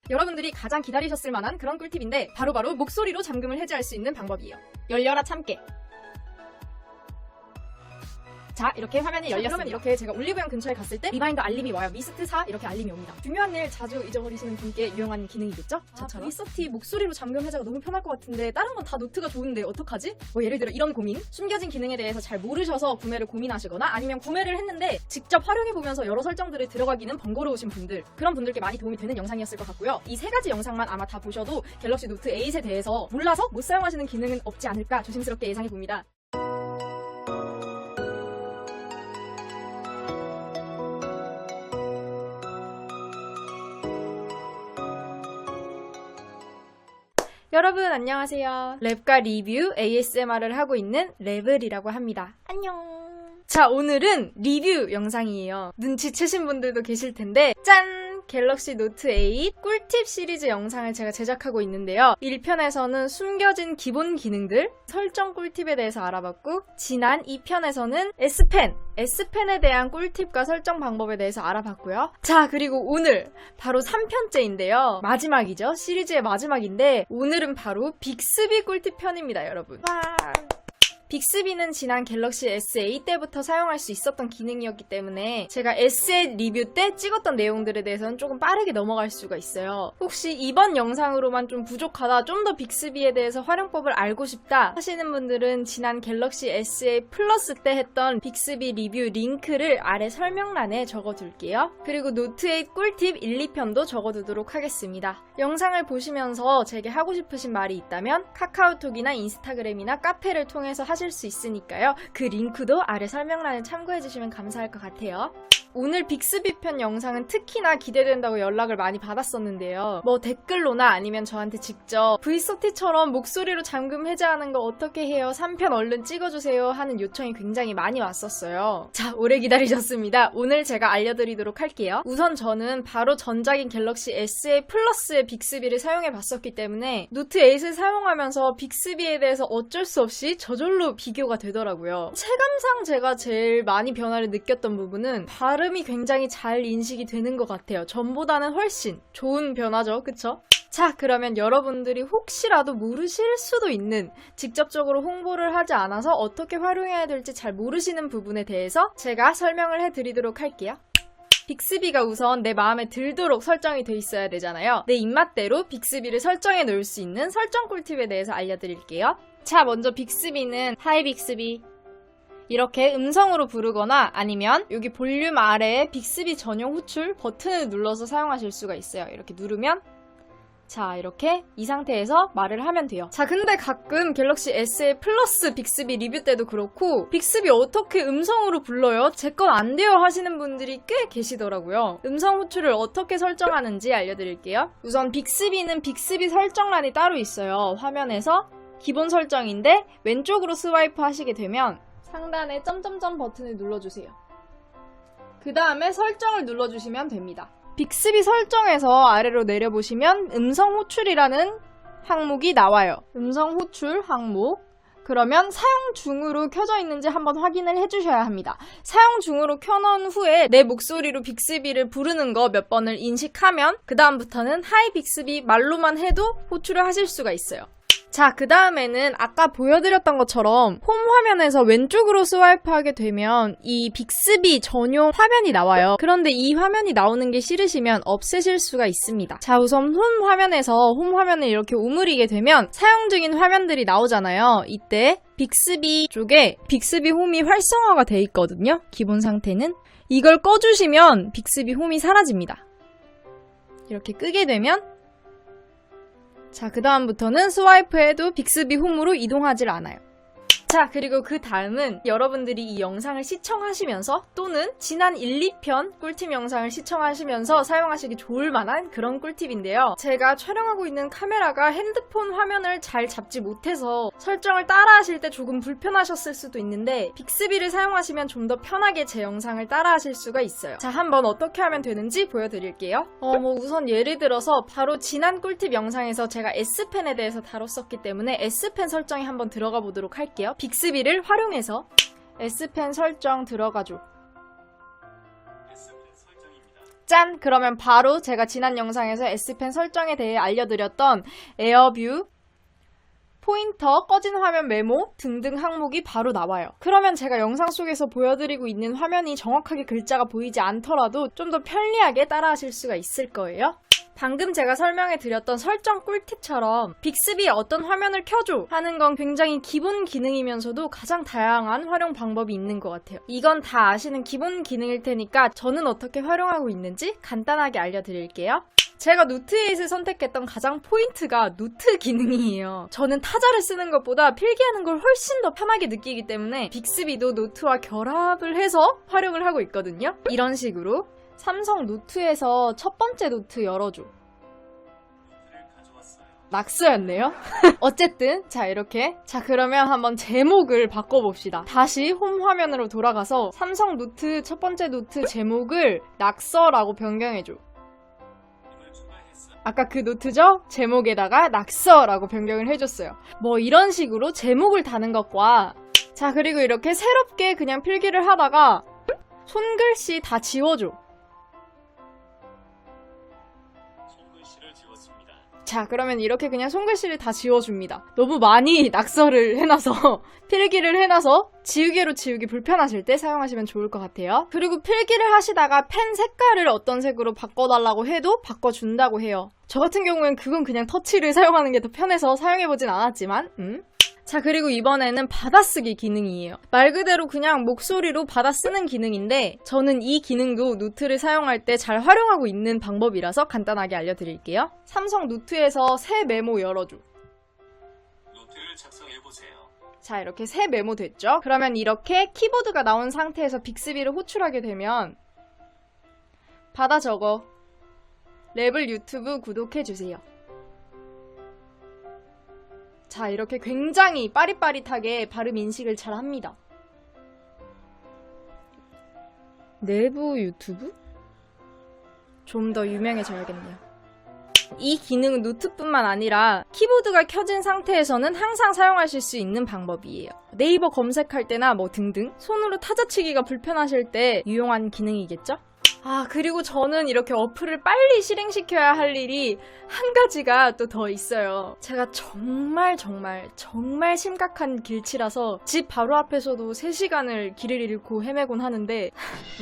여러분들이 가장 기다리셨을 만한 그런 꿀팁인데 바로바로 목소리로 잠금을 해제할 수 있는 방법이에요. 열려라 참깨. 자, 이렇게 화면이 열렸습니다. 그러면 이렇게 제가 올리브영 근처에 갔을 때 리마인드 알림이 와요. 미스트 4 이렇게 알림이 옵니다. 중요한 일 자주 잊어버리시는 분께 유용한 기능이겠죠? 저처럼. 리서티 목소리로 잠금 해제가 너무 편할 것 같은데 다른 건 다 노트가 좋은데 어떡하지? 뭐 예를 들어 이런 고민? 숨겨진 기능에 대해서 잘 모르셔서 구매를 고민하시거나 아니면 구매를 했는데 직접 활용해보면서 여러 설정들을 들어가기는 번거로우신 분들, 그런 분들께 많이 도움이 되는 영상이었을 것 같고요. 이 세 가지 영상만 아마 다 보셔도 갤럭시 노트 8에 대해서 몰라서 못 사용하시는 기능은 없지 않을까 조심스럽게 예상해봅니다. 여러분 안녕하세요. 랩과 리뷰 ASMR을 하고 있는 랩을이라고 합니다. 안녕. 자, 오늘은 리뷰 영상이에요. 눈치채신 분들도 계실 텐데 짠! 갤럭시 노트 8 꿀팁 시리즈 영상을 제가 제작하고 있는데요. 1편에서는 숨겨진 기본 기능들, 설정 꿀팁에 대해서 알아봤고, 지난 2편에서는 S펜에 대한 꿀팁과 설정 방법에 대해서 알아봤고요. 자, 그리고 오늘 바로 3편째인데요. 마지막이죠. 시리즈의 마지막인데 오늘은 바로 빅스비 꿀팁 편입니다, 여러분. 와. 빅스비는 지난 갤럭시 S8 때부터 사용할 수 있었던 기능이었기 때문에 제가 S8 리뷰 때 찍었던 내용들에 대해서는 조금 빠르게 넘어갈 수가 있어요. 혹시 이번 영상으로만 좀 부족하다, 좀 더 빅스비에 대해서 활용법을 알고 싶다 하시는 분들은 지난 갤럭시 S8 플러스 때 했던 빅스비 리뷰 링크를 아래 설명란에 적어둘게요. 그리고 노트 8 꿀팁 1, 2편도 적어두도록 하겠습니다. 영상을 보시면서 제게 하고 싶으신 말이 있다면 카카오톡이나 인스타그램이나 카페를 통해서 하실 수 있으니까요. 그 링크도 아래 설명란에 참고해주시면 감사할 것 같아요. 오늘 빅스비 편 영상은 특히나 기대된다고 연락을 많이 받았었는데요. 뭐 댓글로나 아니면 저한테 직접 V30처럼 목소리로 잠금 해제하는 거 어떻게 해요? 3편 얼른 찍어주세요 하는 요청이 굉장히 많이 왔었어요. 자, 오래 기다리셨습니다. 오늘 제가 알려드리도록 할게요. 우선 저는 바로 전작인 갤럭시 S8 플러스의 빅스비를 사용해봤었기 때문에 노트 8을 사용하면서 빅스비에 대해서 어쩔 수 없이 저절로 비교가 되더라고요. 체감상 제가 제일 많이 변화를 느꼈던 부분은 발음이 굉장히 잘 인식이 되는 것 같아요. 전보다는 훨씬 좋은 변화죠, 그쵸? 자, 그러면 여러분들이 혹시라도 모르실 수도 있는, 직접적으로 홍보를 하지 않아서 어떻게 활용해야 될지 잘 모르시는 부분에 대해서 제가 설명을 해드리도록 할게요. 빅스비가 우선 내 마음에 들도록 설정이 돼 있어야 되잖아요. 내 입맛대로 빅스비를 설정해 놓을 수 있는 설정 꿀팁에 대해서 알려드릴게요. 자, 먼저 빅스비는 하이 빅스비 이렇게 음성으로 부르거나 아니면 여기 볼륨 아래에 빅스비 전용 호출 버튼을 눌러서 사용하실 수가 있어요. 이렇게 누르면 자, 이렇게 이 상태에서 말을 하면 돼요. 자, 근데 가끔 갤럭시 S8 플러스 빅스비 리뷰 때도 그렇고 빅스비 어떻게 음성으로 불러요? 제 건 안 돼요 하시는 분들이 꽤 계시더라고요. 음성 호출을 어떻게 설정하는지 알려드릴게요. 우선 빅스비는 빅스비 설정란이 따로 있어요. 화면에서 기본 설정인데 왼쪽으로 스와이프 하시게 되면 상단에 점점점 버튼을 눌러주세요. 그 다음에 설정을 눌러주시면 됩니다. 빅스비 설정에서 아래로 내려보시면 음성 호출이라는 항목이 나와요. 음성 호출 항목. 그러면 사용 중으로 켜져 있는지 한번 확인을 해주셔야 합니다. 사용 중으로 켜놓은 후에 내 목소리로 빅스비를 부르는 거 몇 번을 인식하면 그 다음부터는 하이 빅스비 말로만 해도 호출을 하실 수가 있어요. 자, 그 다음에는 아까 보여드렸던 것처럼 홈 화면에서 왼쪽으로 스와이프 하게 되면 이 빅스비 전용 화면이 나와요. 그런데 이 화면이 나오는 게 싫으시면 없애실 수가 있습니다. 자, 우선 홈 화면을 이렇게 오므리게 되면 사용 중인 화면들이 나오잖아요. 이때 빅스비 쪽에 빅스비 홈이 활성화가 돼 있거든요. 기본 상태는. 이걸 꺼주시면 빅스비 홈이 사라집니다. 이렇게 끄게 되면 자, 그 다음부터는 스와이프해도 빅스비 홈으로 이동하질 않아요. 자, 그리고 그 다음은 여러분들이 이 영상을 시청하시면서 또는 지난 1, 2편 꿀팁 영상을 시청하시면서 사용하시기 좋을 만한 그런 꿀팁인데요. 제가 촬영하고 있는 카메라가 핸드폰 화면을 잘 잡지 못해서 설정을 따라 하실 때 조금 불편하셨을 수도 있는데 빅스비를 사용하시면 좀 더 편하게 제 영상을 따라 하실 수가 있어요. 자, 한번 어떻게 하면 되는지 보여드릴게요. 우선 예를 들어서 바로 지난 꿀팁 영상에서 제가 S펜에 대해서 다뤘었기 때문에 S펜 설정에 한번 들어가 보도록 할게요. 빅스비를 활용해서 S펜 설정 들어가죠. 짠! 그러면 바로 제가 지난 영상에서 S펜 설정에 대해 알려드렸던 에어뷰, 포인터, 꺼진 화면 메모 등등 항목이 바로 나와요. 그러면 제가 영상 속에서 보여드리고 있는 화면이 정확하게 글자가 보이지 않더라도 좀 더 편리하게 따라하실 수가 있을 거예요. 방금 제가 설명해드렸던 설정 꿀팁처럼 빅스비에 어떤 화면을 켜줘 하는 건 굉장히 기본 기능이면서도 가장 다양한 활용 방법이 있는 것 같아요. 이건 다 아시는 기본 기능일 테니까 저는 어떻게 활용하고 있는지 간단하게 알려드릴게요. 제가 노트8을 선택했던 가장 포인트가 노트 기능이에요. 저는 타자를 쓰는 것보다 필기하는 걸 훨씬 더 편하게 느끼기 때문에 빅스비도 노트와 결합을 해서 활용을 하고 있거든요. 이런 식으로 삼성 노트에서 첫 번째 노트 열어줘. 낙서였네요. 어쨌든 자 이렇게 그러면 한번 제목을 바꿔봅시다. 다시 홈 화면으로 돌아가서 삼성 노트 첫 번째 노트 제목을 낙서라고 변경해줘. 아까 그 노트죠? 제목에다가 낙서라고 변경을 해줬어요. 뭐 이런 식으로 제목을 다는 것과 자 그리고 이렇게 새롭게 그냥 필기를 하다가 손글씨 다 지워줘. 자 그러면 이렇게 그냥 손글씨를 다 지워줍니다. 너무 많이 낙서를 해놔서 필기를 해놔서 지우개로 지우기 불편하실 때 사용하시면 좋을 것 같아요. 그리고 필기를 하시다가 펜 색깔을 어떤 색으로 바꿔달라고 해도 바꿔준다고 해요. 저 같은 경우엔 그건 그냥 터치를 사용하는 게 더 편해서 사용해보진 않았지만 자 그리고 이번에는 받아쓰기 기능이에요. 말 그대로 그냥 목소리로 받아쓰는 기능인데 저는 이 기능도 노트를 사용할 때 잘 활용하고 있는 방법이라서 간단하게 알려드릴게요. 삼성 노트에서 새 메모 열어줘. 노트를 작성해보세요. 자 이렇게 새 메모 됐죠? 그러면 이렇게 키보드가 나온 상태에서 빅스비를 호출하게 되면 받아 적어. 랩을 유튜브 구독해주세요. 자 이렇게 굉장히 빠릿빠릿하게 발음 인식을 잘 합니다. 내부 유튜브? 좀 더 유명해져야겠네요. 이 기능은 노트뿐만 아니라 키보드가 켜진 상태에서는 항상 사용하실 수 있는 방법이에요. 네이버 검색할 때나 뭐 등등 손으로 타자치기가 불편하실 때 유용한 기능이겠죠? 아 그리고 저는 이렇게 어플을 빨리 실행시켜야 할 일이 한 가지가 또 더 있어요. 제가 정말 심각한 길치라서 집 바로 앞에서도 3시간을 길을 잃고 헤매곤 하는데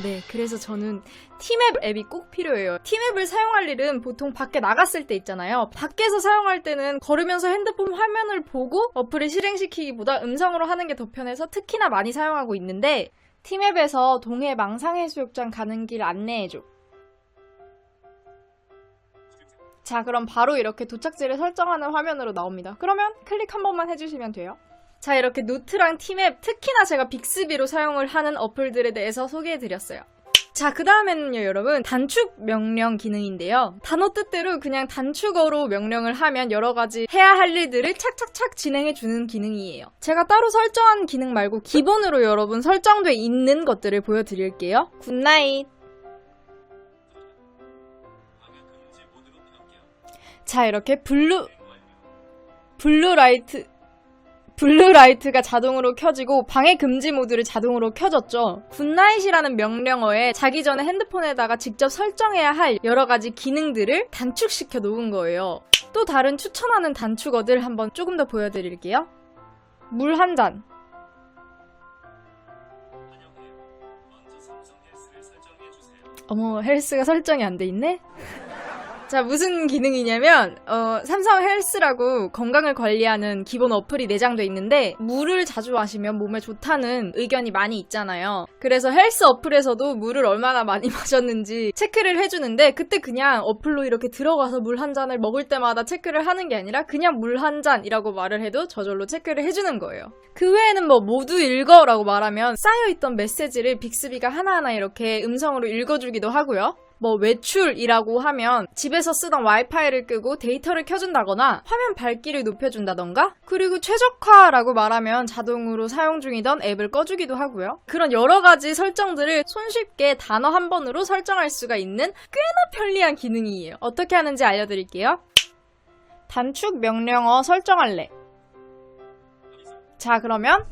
네 그래서 저는 티맵 앱이 꼭 필요해요. 티맵을 사용할 일은 보통 밖에 나갔을 때 있잖아요. 밖에서 사용할 때는 걸으면서 핸드폰 화면을 보고 어플을 실행시키기보다 음성으로 하는 게 더 편해서 특히나 많이 사용하고 있는데 티맵에서 동해 망상해수욕장 가는 길 안내해줘. 자 그럼 바로 이렇게 도착지를 설정하는 화면으로 나옵니다. 그러면 클릭 한 번만 해주시면 돼요. 자 이렇게 노트랑 티맵 특히나 제가 빅스비로 사용을 하는 어플들에 대해서 소개해드렸어요. 자 그 다음에는요 여러분 단축 명령 기능인데요. 단어 뜻대로 그냥 단축어로 명령을 하면 여러가지 해야 할 일들을 착착착 진행해주는 기능이에요. 제가 따로 설정한 기능 말고 기본으로 여러분 설정돼 있는 것들을 보여드릴게요. 굿나잇. 자 이렇게 블루라이트가 자동으로 켜지고 방해 금지 모드를 자동으로 켜졌죠. 굿나잇이라는 명령어에 자기 전에 핸드폰에다가 직접 설정해야 할 여러가지 기능들을 단축시켜 놓은 거예요. 또 다른 추천하는 단축어들 한번 조금 더 보여드릴게요. 물 한 잔. 어머 헬스가 설정이 안 돼 있네? 자 무슨 기능이냐면 삼성 헬스라고 건강을 관리하는 기본 어플이 내장돼 있는데 물을 자주 마시면 몸에 좋다는 의견이 많이 있잖아요. 그래서 헬스 어플에서도 물을 얼마나 많이 마셨는지 체크를 해주는데 그때 그냥 어플로 이렇게 들어가서 물 한 잔을 먹을 때마다 체크를 하는 게 아니라 그냥 물 한 잔이라고 말을 해도 저절로 체크를 해주는 거예요. 그 외에는 뭐 모두 읽어 라고 말하면 쌓여있던 메시지를 빅스비가 하나하나 이렇게 음성으로 읽어주기도 하고요. 뭐 외출이라고 하면 집에서 쓰던 와이파이를 끄고 데이터를 켜준다거나 화면 밝기를 높여준다던가 그리고 최적화라고 말하면 자동으로 사용 중이던 앱을 꺼주기도 하고요. 그런 여러가지 설정들을 손쉽게 단어 한 번으로 설정할 수가 있는 꽤나 편리한 기능이에요. 어떻게 하는지 알려드릴게요. 단축 명령어 설정할래. 자 그러면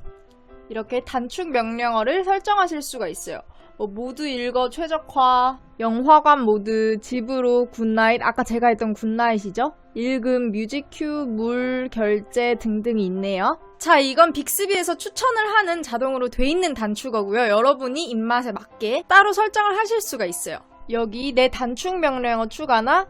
이렇게 단축 명령어를 설정하실 수가 있어요. 모두 읽어 최적화, 영화관 모드, 집으로 굿나잇, 아까 제가 했던 굿나잇이죠? 읽음, 뮤직큐, 물, 결제 등등이 있네요. 자, 이건 빅스비에서 추천을 하는 자동으로 돼 있는 단축어고요. 여러분이 입맛에 맞게 따로 설정을 하실 수가 있어요. 여기 내 단축 명령어 추가나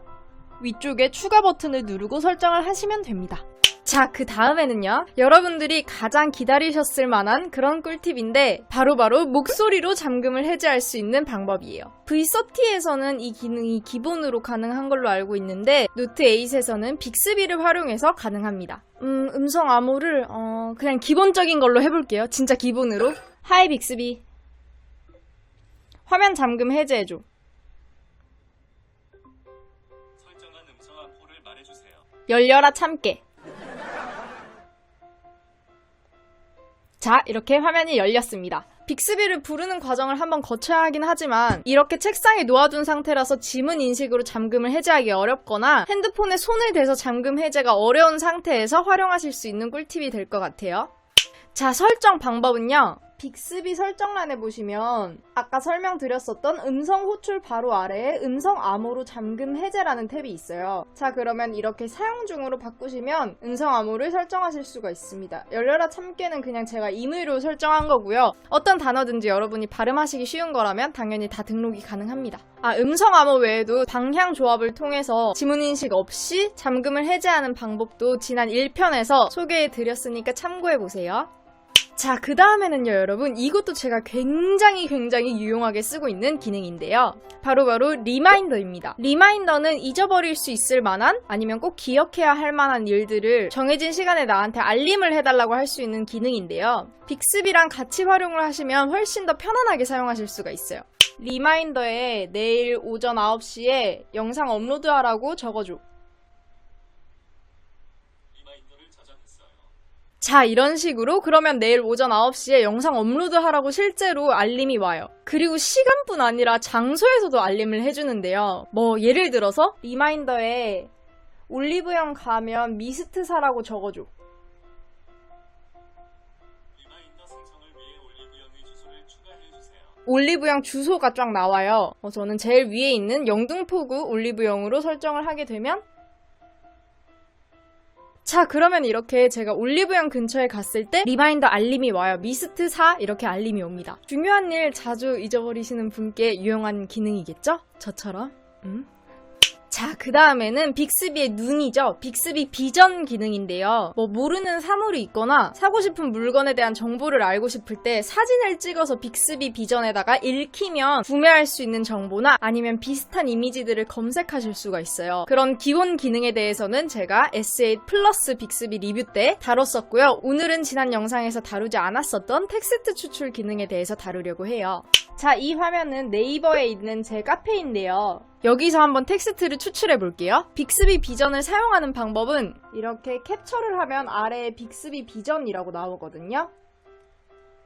위쪽에 추가 버튼을 누르고 설정을 하시면 됩니다. 자, 그 다음에는요. 여러분들이 가장 기다리셨을 만한 그런 꿀팁인데 바로바로 목소리로 잠금을 해제할 수 있는 방법이에요. V30에서는 이 기능이 기본으로 가능한 걸로 알고 있는데 노트 8에서는 빅스비를 활용해서 가능합니다. 음성 암호를 그냥 기본적인 걸로 해볼게요. 진짜 기본으로. 하이 빅스비. 화면 잠금 해제해줘. 설정한 음성 암호를 말해주세요. 열려라 참깨. 자, 이렇게 화면이 열렸습니다. 빅스비를 부르는 과정을 한번 거쳐야 하긴 하지만 이렇게 책상에 놓아둔 상태라서 지문 인식으로 잠금을 해제하기 어렵거나 핸드폰에 손을 대서 잠금 해제가 어려운 상태에서 활용하실 수 있는 꿀팁이 될 것 같아요. 자, 설정 방법은요. 빅스비 설정란에 보시면 아까 설명드렸었던 음성 호출 바로 아래에 음성 암호로 잠금 해제라는 탭이 있어요. 자, 그러면 이렇게 사용 중으로 바꾸시면 음성 암호를 설정하실 수가 있습니다. 열려라 참깨는 그냥 제가 임의로 설정한 거고요. 어떤 단어든지 여러분이 발음하시기 쉬운 거라면 당연히 다 등록이 가능합니다. 음성 암호 외에도 방향 조합을 통해서 지문 인식 없이 잠금을 해제하는 방법도 지난 1편에서 소개해드렸으니까 참고해보세요. 자, 그 다음에는요, 여러분. 이것도 제가 굉장히 유용하게 쓰고 있는 기능인데요. 바로바로 리마인더입니다. 리마인더는 잊어버릴 수 있을 만한 아니면 꼭 기억해야 할 만한 일들을 정해진 시간에 나한테 알림을 해달라고 할 수 있는 기능인데요. 빅스비랑 같이 활용을 하시면 훨씬 더 편안하게 사용하실 수가 있어요. 리마인더에 내일 오전 9시에 영상 업로드하라고 적어줘. 자, 이런 식으로 그러면 내일 오전 9시에 영상 업로드하라고 실제로 알림이 와요. 그리고 시간뿐 아니라 장소에서도 알림을 해주는데요. 예를 들어서 리마인더에 올리브영 가면 미스트 사라고 적어줘. 리마인더 생성을 위해 올리브영의 주소를 추가해주세요. 올리브영 주소가 쫙 나와요. 저는 제일 위에 있는 영등포구 올리브영으로 설정을 하게 되면 자, 그러면 이렇게 제가 올리브영 근처에 갔을 때 리마인더 알림이 와요. 미스트 사 이렇게 알림이 옵니다. 중요한 일 자주 잊어버리시는 분께 유용한 기능이겠죠? 저처럼. 자, 그 다음에는 빅스비의 눈이죠. 빅스비 비전 기능인데요. 모르는 사물이 있거나 사고 싶은 물건에 대한 정보를 알고 싶을 때 사진을 찍어서 빅스비 비전에다가 읽히면 구매할 수 있는 정보나 아니면 비슷한 이미지들을 검색하실 수가 있어요. 그런 기본 기능에 대해서는 제가 S8 플러스 빅스비 리뷰 때 다뤘었고요. 오늘은 지난 영상에서 다루지 않았었던 텍스트 추출 기능에 대해서 다루려고 해요. 자, 이 화면은 네이버에 있는 제 카페인데요. 여기서 한번 텍스트를 추출해 볼게요. 빅스비 비전을 사용하는 방법은 이렇게 캡처를 하면 아래에 빅스비 비전이라고 나오거든요.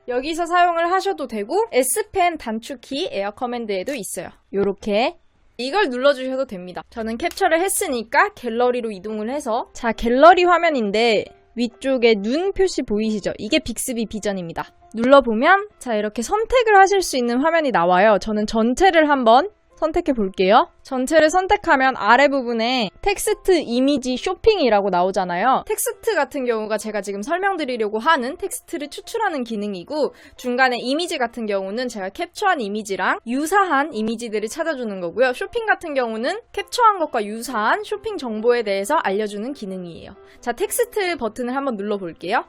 여기서 사용을 하셔도 되고 S펜 단축키 에어 커맨드에도 있어요. 요렇게 이걸 눌러주셔도 됩니다. 저는 캡처를 했으니까 갤러리로 이동을 해서 자, 갤러리 화면인데 위쪽에 눈 표시 보이시죠? 이게 빅스비 비전입니다. 눌러보면 자, 이렇게 선택을 하실 수 있는 화면이 나와요. 저는 전체를 한번 선택해 볼게요. 전체를 선택하면 아래 부분에 텍스트 이미지 쇼핑이라고 나오잖아요. 텍스트 같은 경우가 제가 지금 설명드리려고 하는 텍스트를 추출하는 기능이고 중간에 이미지 같은 경우는 제가 캡처한 이미지랑 유사한 이미지들을 찾아주는 거고요. 쇼핑 같은 경우는 캡처한 것과 유사한 쇼핑 정보에 대해서 알려주는 기능이에요. 자, 텍스트 버튼을 한번 눌러볼게요.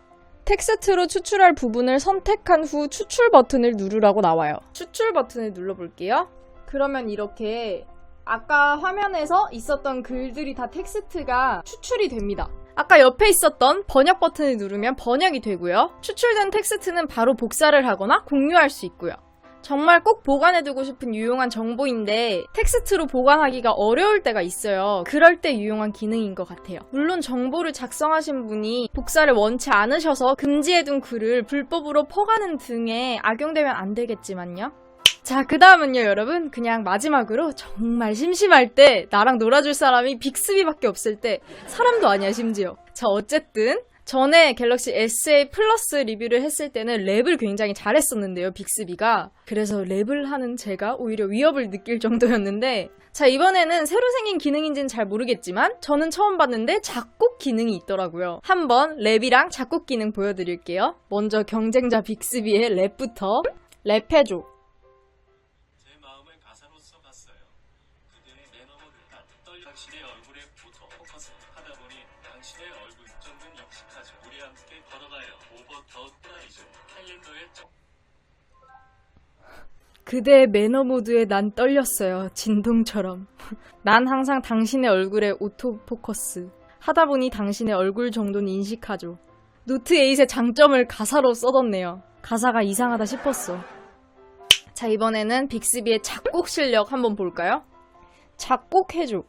텍스트로 추출할 부분을 선택한 후 추출 버튼을 누르라고 나와요. 추출 버튼을 눌러볼게요. 그러면 이렇게 아까 화면에서 있었던 글들이 다 텍스트가 추출이 됩니다. 아까 옆에 있었던 번역 버튼을 누르면 번역이 되고요. 추출된 텍스트는 바로 복사를 하거나 공유할 수 있고요. 정말 꼭 보관해두고 싶은 유용한 정보인데 텍스트로 보관하기가 어려울 때가 있어요. 그럴 때 유용한 기능인 것 같아요. 물론 정보를 작성하신 분이 복사를 원치 않으셔서 금지해둔 글을 불법으로 퍼가는 등에 악용되면 안 되겠지만요. 자, 그 다음은요, 여러분. 그냥 마지막으로 정말 심심할 때 나랑 놀아줄 사람이 빅스비밖에 없을 때 사람도 아니야, 심지어. 자, 어쨌든 전에 갤럭시 SA 플러스 리뷰를 했을 때는 랩을 굉장히 잘했었는데요, 빅스비가. 그래서 랩을 하는 제가 오히려 위협을 느낄 정도였는데, 자, 이번에는 새로 생긴 기능인지는 잘 모르겠지만 저는 처음 봤는데 작곡 기능이 있더라고요. 한번 랩이랑 작곡 기능 보여드릴게요. 먼저 경쟁자 빅스비의 랩부터. 랩해줘. 제 마음을 가사로 써봤어요. 그대의 매너보다 떨려 당신의 얼굴에 오토 포커스 하다 보니 당신의 얼굴 정도는 익숙하죠. 우리 함께 걸어가요. 오버 더 프라이즈 캘린더에 그대의 매너 모드에 난 떨렸어요. 진동처럼. 난 항상 당신의 얼굴에 오토포커스. 하다 보니 당신의 얼굴 정도는 인식하죠. 노트 8의 장점을 가사로 써뒀네요. 가사가 이상하다 싶었어. 자, 이번에는 빅스비의 작곡 실력 한번 볼까요? 작곡해줘.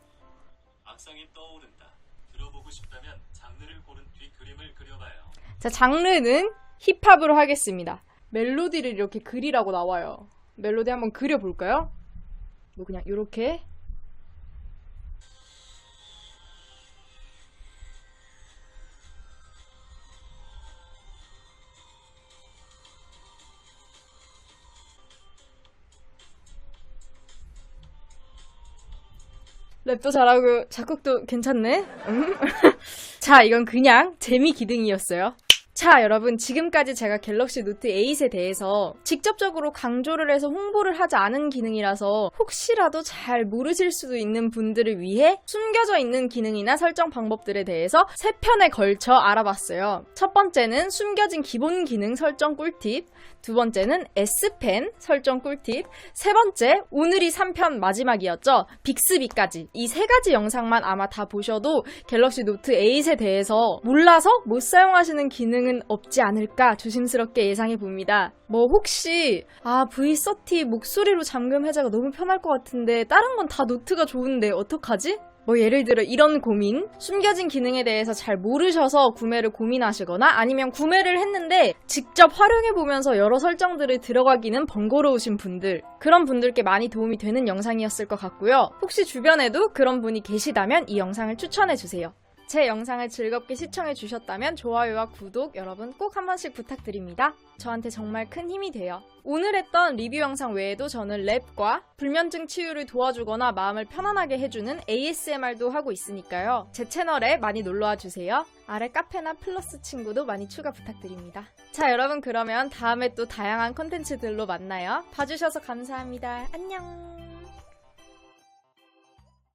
악상이 떠오른다. 들어보고 싶다면 장르를 고른 뒤 그림을 그려봐요. 자, 장르는 힙합으로 하겠습니다. 멜로디를 이렇게 그리라고 나와요. 멜로디 한번 그려볼까요? 뭐 그냥 요렇게. 랩도 잘하고 작곡도 괜찮네? 자, 이건 그냥 재미 기능이었어요. 자, 여러분, 지금까지 제가 갤럭시 노트 8에 대해서 직접적으로 강조를 해서 홍보를 하지 않은 기능이라서 혹시라도 잘 모르실 수도 있는 분들을 위해 숨겨져 있는 기능이나 설정 방법들에 대해서 3편에 걸쳐 알아봤어요. 첫 번째는 숨겨진 기본 기능 설정 꿀팁, 두 번째는 S펜 설정 꿀팁, 세 번째, 오늘이 3편 마지막이었죠. 빅스비까지. 이 3가지 영상만 아마 다 보셔도 갤럭시 노트 8에 대해서 몰라서 못 사용하시는 기능은 없지 않을까 조심스럽게 예상해 봅니다. 뭐 혹시 V30 목소리로 잠금 해제가 너무 편할 것 같은데 다른 건 다 노트가 좋은데 어떡하지? 뭐 예를 들어 이런 고민, 숨겨진 기능에 대해서 잘 모르셔서 구매를 고민하시거나 아니면 구매를 했는데 직접 활용해보면서 여러 설정들을 들어가기는 번거로우신 분들, 그런 분들께 많이 도움이 되는 영상이었을 것 같고요. 혹시 주변에도 그런 분이 계시다면 이 영상을 추천해주세요. 제 영상을 즐겁게 시청해주셨다면 좋아요와 구독 여러분 꼭 한 번씩 부탁드립니다. 저한테 정말 큰 힘이 돼요. 오늘 했던 리뷰 영상 외에도 저는 랩과 불면증 치유를 도와주거나 마음을 편안하게 해주는 ASMR도 하고 있으니까요. 제 채널에 많이 놀러와 주세요. 아래 카페나 플러스 친구도 많이 추가 부탁드립니다. 자, 여러분, 그러면 다음에 또 다양한 콘텐츠들로 만나요. 봐주셔서 감사합니다. 안녕.